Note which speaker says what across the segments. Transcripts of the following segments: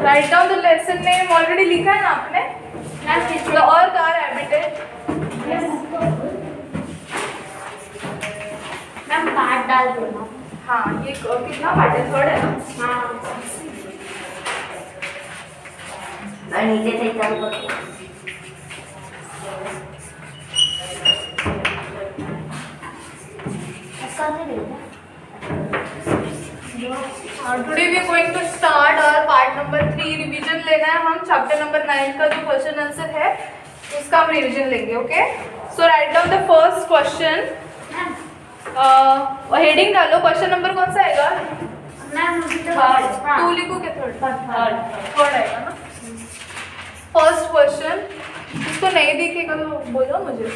Speaker 1: Right down the lesson name already लिखा है ना आपने? The earth are habited.
Speaker 2: Ma'am part डाल दो ना।
Speaker 1: हाँ ये कितना पार्ट है? थर्ड है ना?
Speaker 2: हाँ
Speaker 3: नीचे से चालू करो।
Speaker 1: Today we are going to start our part number 3 revision लेना है हम चैप्टर नंबर 9 का जो क्वेश्चन आंसर है उसका हम रिवीजन लेंगे। Okay so right down the first question. Heading डालो। क्वेश्चन नंबर कौन सा आएगा? टू लिखो के थर्ड आएगा ना। फर्स्ट क्वेश्चन इसको नहीं दिखेगा तो बोलो मुझे।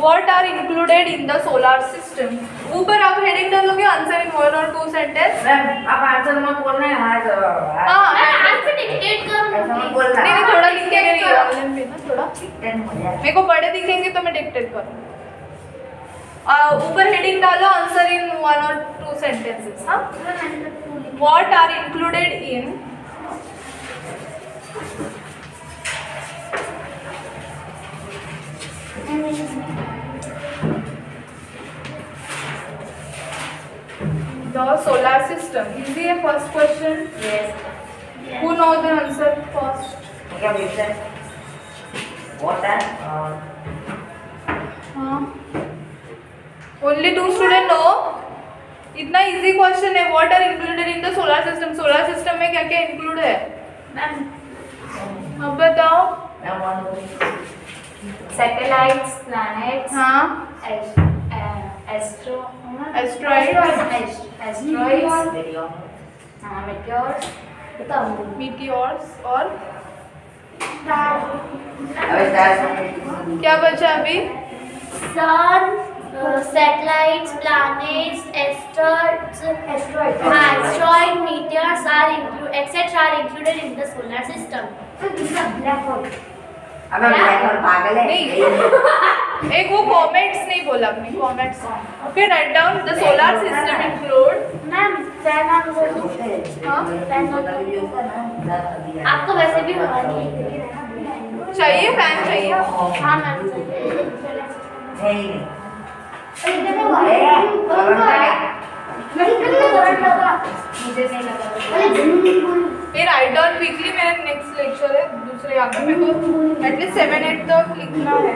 Speaker 1: What are included in the solar system? ऊपर आप हेडिंग डालोगे आंसर इन 1 और 2 सेंटेंस।
Speaker 3: मैम आप आंसर मत बोलना है।
Speaker 1: हाँ
Speaker 2: आंसर डिक्टेट करो।
Speaker 3: मत बोलना।
Speaker 1: नहीं थोड़ा लिख के गई ऑनलाइन पे ना थोड़ा
Speaker 3: डिक्टेट हो जाए।
Speaker 1: मेरे को बड़े दिखेंगे तो मैं डिक्टेट करूँ। ऊपर हेडिंग डालो आंसर इन 1 और 2 सेंटेंसेस। हाँ What are included in the solar system? Easy है first question.
Speaker 3: Yes.
Speaker 1: Who knows the answer first?
Speaker 3: क्या बोलते हैं? What are
Speaker 1: हाँ only 2 student know। इतना इजी क्वेश्चन है। What are included in the solar system? Solar system में क्या क्या इंक्लूड है? अब बताओ।
Speaker 2: सैटेलाइट्स, प्लैनेट्स,
Speaker 1: हाँ
Speaker 2: एस्ट्रॉइड्स, मेटेओर्स,
Speaker 1: मीटियोर्स और
Speaker 3: अभी
Speaker 1: क्या बचा अभी?
Speaker 2: सन, satellites, planets, asteroid, meteors are etc. are included in the solar system. So this is a black hole.
Speaker 3: अबे ब्लैक होल पागल है।
Speaker 1: नहीं एक वो कॉमेट्स नहीं बोला आपने। Comets okay write down the solar system include.
Speaker 2: Ma'am fan on करो।
Speaker 1: हाँ
Speaker 2: आपको वैसे भी हवा नहीं
Speaker 1: चाहिए फैन चाहिए।
Speaker 2: हाँ मैम
Speaker 3: नहीं
Speaker 1: ये राइट डाउन क्विकली। मेरा नेक्स्ट लेक्चर है दूसरे यहाँ पे मेरे को एटलीस्ट 7-8 तक लिखना है।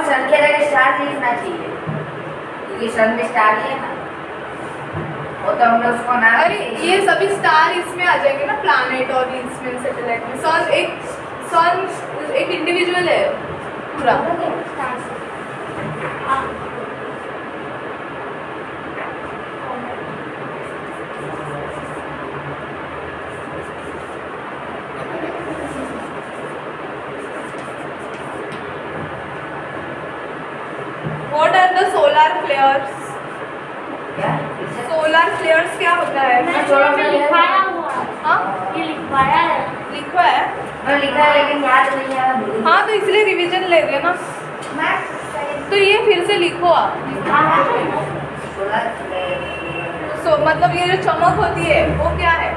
Speaker 3: सन के लगे स्टार लिखना चाहिए क्योंकि सन में स्टार ही है ना। वो तो हम लोग उसको नाम।
Speaker 1: अरे ये सभी स्टार इसमें आ जाएंगे ना प्लैनेट और इसमें सैटेलाइट में। सन एक इंडिविजुअल है पूरा। What are the solar flares? Solar flares क्या होता है?
Speaker 2: लिखवाया हुआ।
Speaker 1: हाँ
Speaker 2: ये लिखवाया है।
Speaker 1: लिखा है।
Speaker 3: मैं लिखा है लेकिन याद नहीं आ रहा।
Speaker 1: हाँ तो इसलिए रिवीजन ले रहे ना। तो ये फिर से लिखो आप। मतलब ये जो चमक होती है वो क्या है?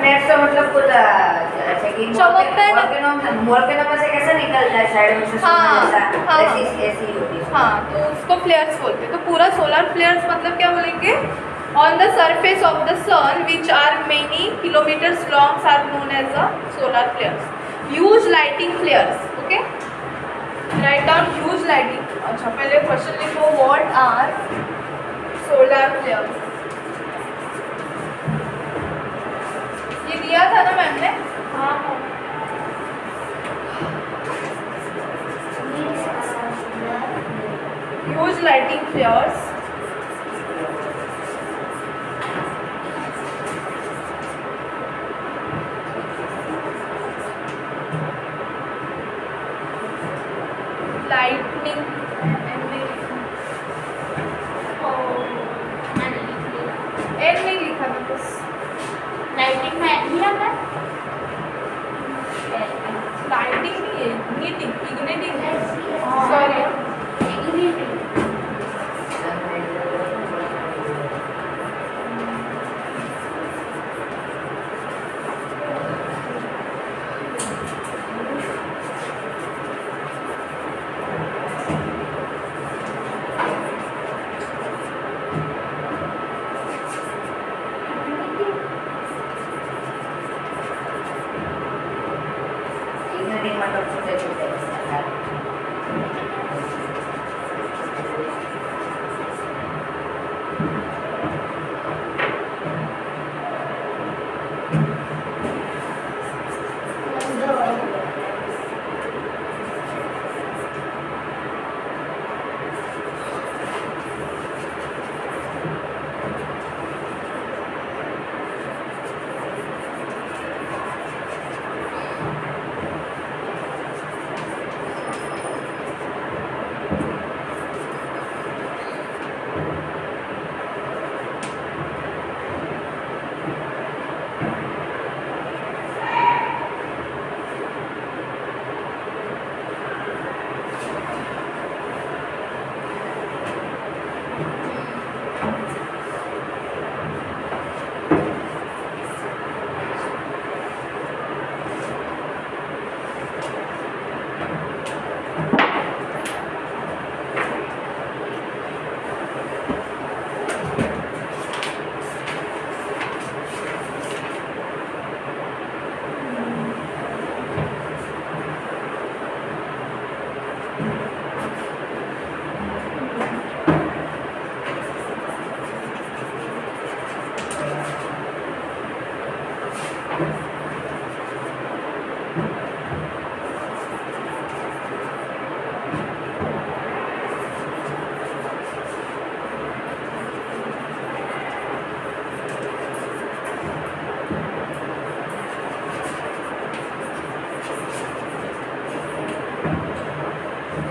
Speaker 3: नेट से मतलब कुछ
Speaker 1: चमकता है ना।
Speaker 3: वोल्केनो से कैसे निकलता है साइड में से?
Speaker 1: हाँ
Speaker 3: ऐसी होती है।
Speaker 1: हाँ तो उसको फ्लेयर्स बोलते हैं। तो पूरा सोलर फ्लेयर्स मतलब क्या बोलेंगे? On the surface of the sun which are many kilometres long are known as a solar flares. Huge lighting flares. Okay, write down huge lighting. अच्छा, पहले क्वेश्चन लिखो. What are solar flares? ये दिया था ना मैम ने. Huge lighting flares. Lightning N नहीं लिखा था बस.
Speaker 2: लाइटिंग में लिया था.
Speaker 1: लाइटिंग नहीं है, इग्निटिंग सॉरी.
Speaker 3: मतलब छोटे छोटे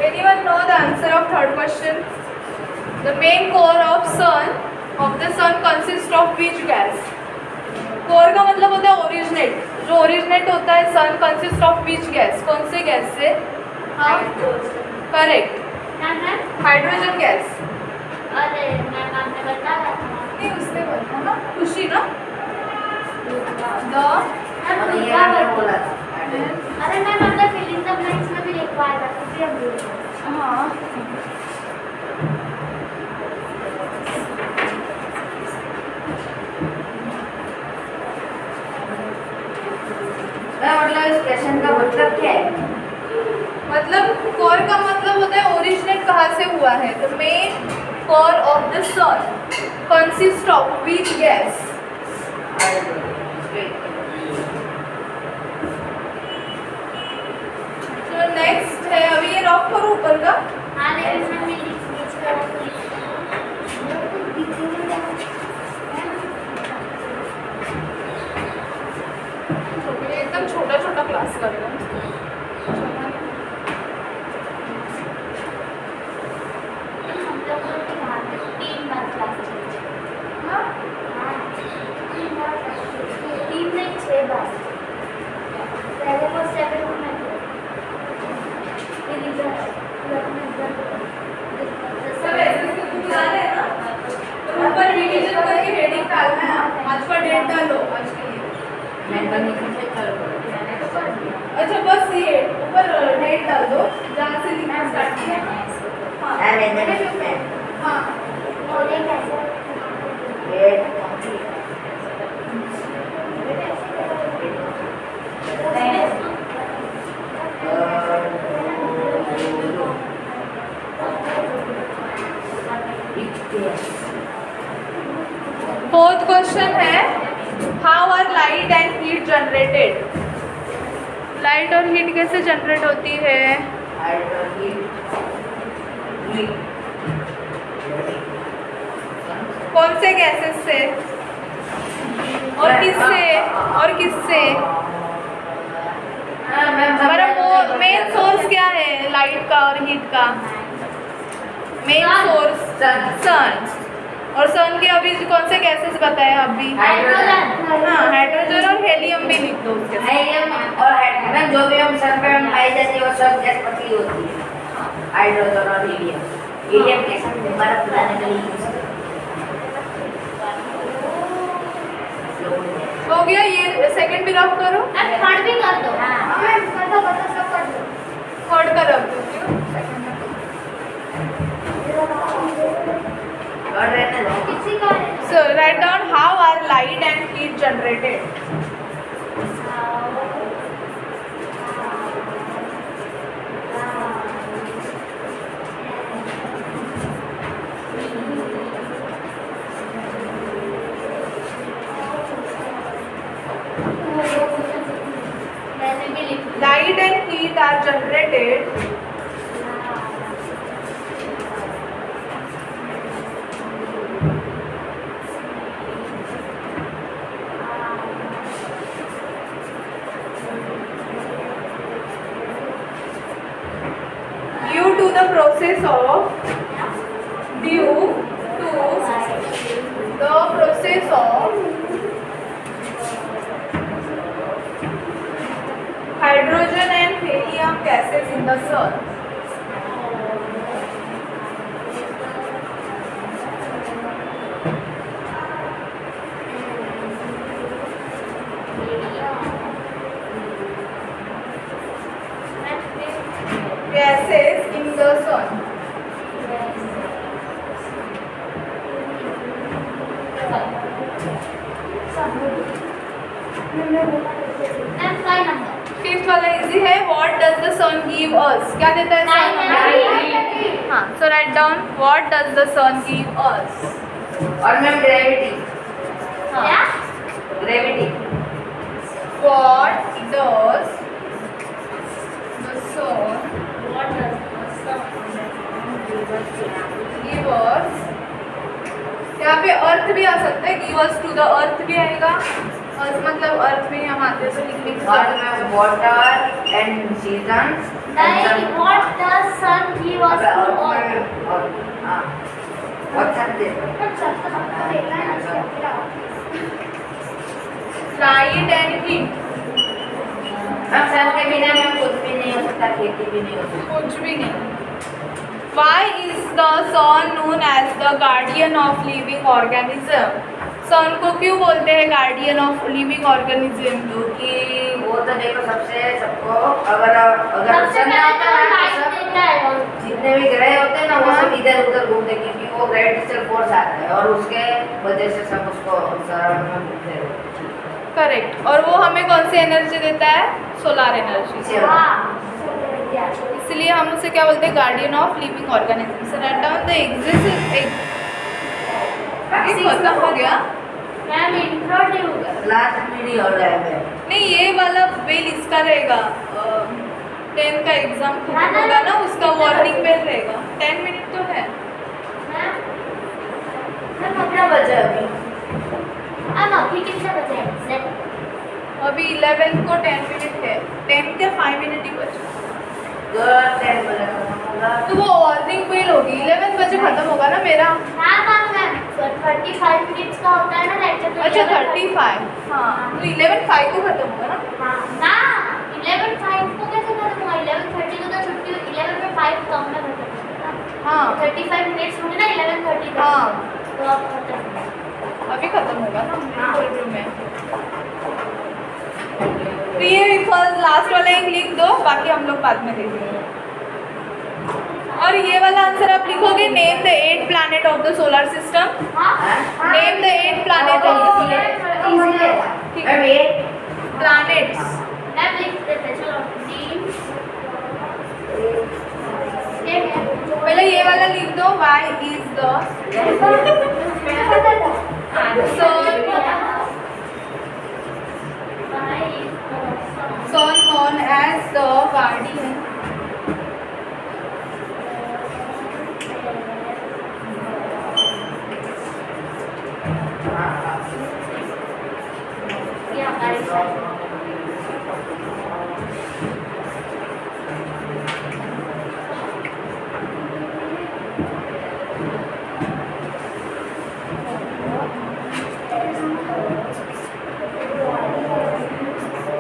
Speaker 1: Anyone know the answer of third question? The main core of the sun consists of which gas? Core का मतलब होता है ओरिजिनेट. जो ओरिजिनेट होता है सन कंसिस्ट ऑफ विच गैस? कौन से गैस से? हाँ, करेक्ट. Hydrogen gas.
Speaker 2: अरे मैम आपने बताया था.
Speaker 1: नहीं, उसने बोला ना, खुशी ना.
Speaker 3: बोला था.
Speaker 2: अरे मैम आपने फिलिंग द ब्लैंक्स में भी लिखवाया था, इसलिए हम बोल रहे हैं.
Speaker 1: हाँ,
Speaker 3: मतलब इस क्वेश्चन का मतलब क्या है?
Speaker 1: मतलब कोर का मतलब होता है ओरिजिनेट कहाँ से हुआ है. The main core of the sun consist of which gas? तो नेक्स्ट है, अभी ये रॉक करो ऊपर का.
Speaker 2: हाँ लेकिन मैं नीचे का
Speaker 1: एकदम छोटा छोटा क्लास करेगा. सब ऐसे से तू बुला रहे हैं ना, तो ऊपर रिवीजन करके हेडिंग डालना है. आज का डेट डालो आज के लिए.
Speaker 3: मैं तो नहीं कुछ कर मैंने तो कर दिया.
Speaker 1: अच्छा, बस ये ऊपर डेट डाल दो जहाँ से लिखना स्टार्ट किया. हाँ,
Speaker 3: अरे नहीं
Speaker 1: हाँ,
Speaker 2: और ये कैसे
Speaker 3: डेट
Speaker 1: हीट जनरेटेड? लाइट और हीट कैसे जनरेट होती है? कौन से गैसेस से और किससे और किससे? हमारा मेन सोर्स क्या है लाइट का और हीट का? मेन सोर्स सन। और सन के अभी कौन से गैसेस बताए अभी?
Speaker 3: हाइड्रोजन।
Speaker 1: हाँ, हाइड्रोजन और हेलियम भी लिख दो उसके साथ।
Speaker 3: हेलियम और हाइड्रोजन जो भी हम सन पे हम पाई जाती है वो सब गैस पतली होती है। हाइड्रोजन और हीलियम। हीलियम कैसे बर्फ बनाने के लिए यूज
Speaker 1: हो गया। ये सेकंड भी रफ करो।
Speaker 2: थर्ड भी कर दो।
Speaker 3: हाँ
Speaker 2: बता सब कर दो।
Speaker 1: थर्ड का रख दो सेकंड
Speaker 3: और रहने दो।
Speaker 2: किसी का
Speaker 1: So write down how are light and heat generated? Light and heat are generated due to the process of hydrogen and helium gases in the sun. Gases in the sun.
Speaker 2: And five number.
Speaker 1: Fifth वाला easy है. What does the sun give us? क्या देता है sun हमें? हाँ, so write down what does the sun give us?
Speaker 3: और ma'am gravity.
Speaker 2: क्या?
Speaker 3: Gravity.
Speaker 1: What does the sun
Speaker 2: What does the sun
Speaker 1: give us? यहाँ पे अर्थ भी आ सकता है. Give us to the earth भी आएगा. अर्थ मतलब अर्थ में हम आते तो लिखने की
Speaker 3: और मैम वाटर एंड सीजन्स.
Speaker 2: नहीं, what does sun give us to earth?
Speaker 3: हाँ. और सब दे.
Speaker 1: Light and heat.
Speaker 3: अब सन के बिना में कुछ भी नहीं हो सकता, खेती भी नहीं हो सकती.
Speaker 1: कुछ भी नहीं. Why is the sun known as the guardian of living organism? सन को क्यों बोलते हैं गार्डियन ऑफ लिविंग ऑर्गेनिज्म?
Speaker 3: क्योंकि वो तो देखो सबको अगर
Speaker 2: सबसे
Speaker 3: सन
Speaker 2: पहले
Speaker 3: आता
Speaker 2: तो
Speaker 3: है
Speaker 2: लाइट
Speaker 3: तो सब
Speaker 2: देता है और
Speaker 3: जितने भी ग्रह होते हैं ना वो सब इधर उधर घूमते हैं क्योंकि वो ग्रेविटेशनल फोर्स आता है और उसके वजह से सब उसको सराउंड में घूमते हैं.
Speaker 1: करेक्ट. और वो हमें कौन सी एनर्जी देता है? Solar energy. इसलिए हम उसे क्या बोलते हैं? Guardian of living organism. So right down the exist. खत्म हो गया.
Speaker 2: मैम इंट्रोड्यूस
Speaker 3: लास्ट वीडियो हो जाएगा.
Speaker 1: नहीं, ये वाला बेल इसका रहेगा. 10 का एग्जाम खत्म होगा ना, उसका वार्निंग बेल रहेगा. 10 मिनट तो है.
Speaker 3: मैम कितना बचा अभी?
Speaker 2: अभी कितने बजे हैं?
Speaker 1: अभी 11 को 10 मिनट है. 10 के 5 मिनट ही बचे.
Speaker 3: 10 बजे खत्म होगा.
Speaker 1: तो वो वार्निंग बेल होगी. 11 बजे खत्म होगा ना मेरा.
Speaker 2: हाँ मैम 35 मिनट्स का होता है ना लेक्चर.
Speaker 1: अच्छा 35. हाँ, तो 11:05 को खत्म होगा ना.
Speaker 2: हाँ ना 11:05 को कैसे खत्म होगा? 11:30 को तो छुट्टी. 11 में 5 कम में खत्म होगा.
Speaker 1: हाँ
Speaker 2: 35 मिनट्स होंगे ना 11:30 तक.
Speaker 1: हाँ,
Speaker 2: तो अब खत्म होगा.
Speaker 1: अभी खत्म होगा ना. मैं बोल रही हूँ मैं. तो ये फर्स्ट लास्ट वाला एक लिख दो, बाकी हम लोग बाद में देखेंगे. और ये वाला आंसर आप लिखोगे. Name the 8 planet of the solar system. Name the 8 planet of the
Speaker 3: ma'am 8
Speaker 1: planets.
Speaker 2: Ma'am लिख देते हैं. चलो
Speaker 1: पहले ये वाला लिख दो. Why is the answer. गाड़ी है।
Speaker 2: ये हमारे साथ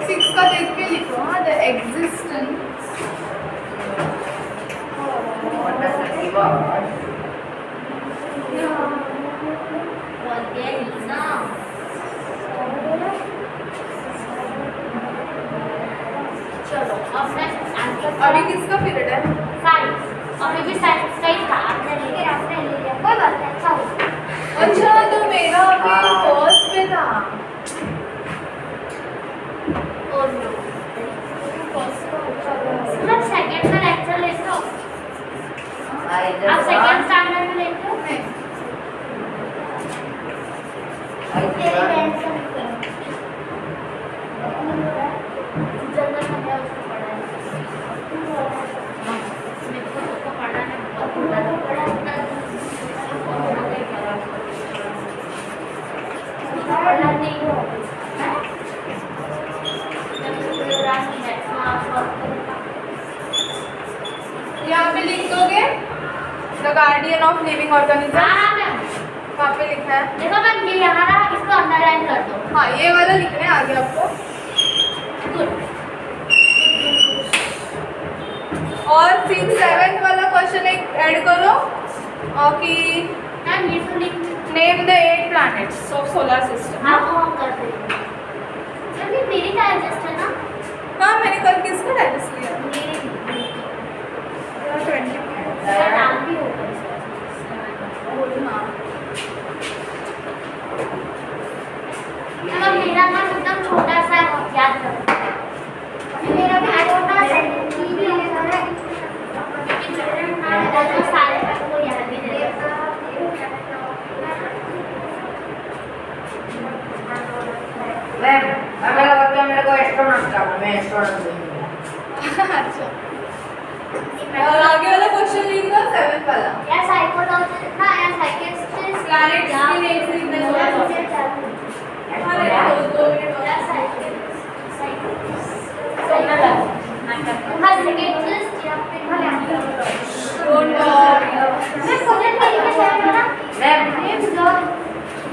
Speaker 1: 6 का देख के लिखो। हाँ, the existence
Speaker 3: What does that give out?
Speaker 2: बोलते हैं ना चलो अब नेक्स्ट आंसर
Speaker 1: अभी किसका पीरियड है?
Speaker 2: साइंस अभी भी साइंस का ही था आपने ले लिया कोई बात नहीं अच्छा हुआ
Speaker 1: अच्छा, तो मेरा अभी फर्स्ट पे था।
Speaker 2: और नो मतलब सेकंड का लेक्चर लेते हो आप सेकंड स्टैंडर्ड में लेते हो
Speaker 1: नहीं,
Speaker 2: जनरल में क्या उसको पढ़ा है मेरे को तो पढ़ा है बहुत पढ़ा नहीं हो
Speaker 1: यहाँ पे लिख दोगे the guardian of living organism. वहाँ पे लिखा है।
Speaker 2: देखो मैं ये यहाँ रहा इसको अंडरलाइन कर दो
Speaker 1: हाँ, ये वाला लिखना है आगे आपको।
Speaker 2: गुड
Speaker 1: और फिर 7th वाला क्वेश्चन एक ऐड करो कि
Speaker 2: मैम ये तो लिख
Speaker 1: name the 8 planets of solar system.
Speaker 2: आपको हम कर देंगे जब ये मेरी का एडजस्ट है ना
Speaker 1: हाँ, मैंने कल किसका डाइजेस्ट किया?
Speaker 2: मेरी
Speaker 1: 20
Speaker 2: इसका नाम भी होगा
Speaker 1: हाँ।
Speaker 2: अब मेरा नाम एकदम छोटा सा है याद करो मेरा भी छोटा सा है तो सारे को याद भी रहेगा
Speaker 3: मैम अगला बच्चा मेरे को एस्ट्रोनॉट का मैं एस्ट्रोनॉट दूंगा।
Speaker 1: अच्छा, और आगे वाला क्वेश्चन लिख दो 7th वाला।
Speaker 2: या साइकोलॉजिस्ट ना या साइकियाट्रिस्ट
Speaker 1: Planets की names लिख दो। अरे, दो मिनट और।
Speaker 2: या साइकियाट्रिस्ट सोना लगा हाँ साइकियाट्रिस्ट या फिर
Speaker 1: Don't talk।
Speaker 2: मैं सोने के लिए क्या ना
Speaker 3: मैम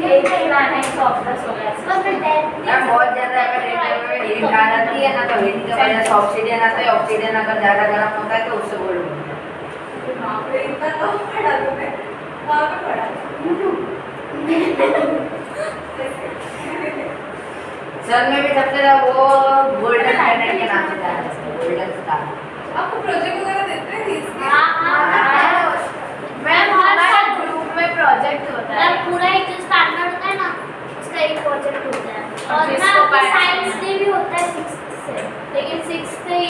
Speaker 2: ये planets of the solar system
Speaker 3: ma'am बहुत ज़्यादा अगर रेडियो में हीट आ जाती है ना तो हीट की वजह से ऑक्सीजन आता है। ऑक्सीजन अगर ज़्यादा गर्म होता है तो उससे बोलूँगा।
Speaker 1: हाँ, फिर इतना तो पढ़ा तुमने। वहाँ पे पढ़ा।
Speaker 3: सर में भी सबसे ज़्यादा वो गोल्डन प्लैनेट के नाम से जाना है, गोल्डन स्टार।
Speaker 1: आपको प्रोजेक्ट वगैरह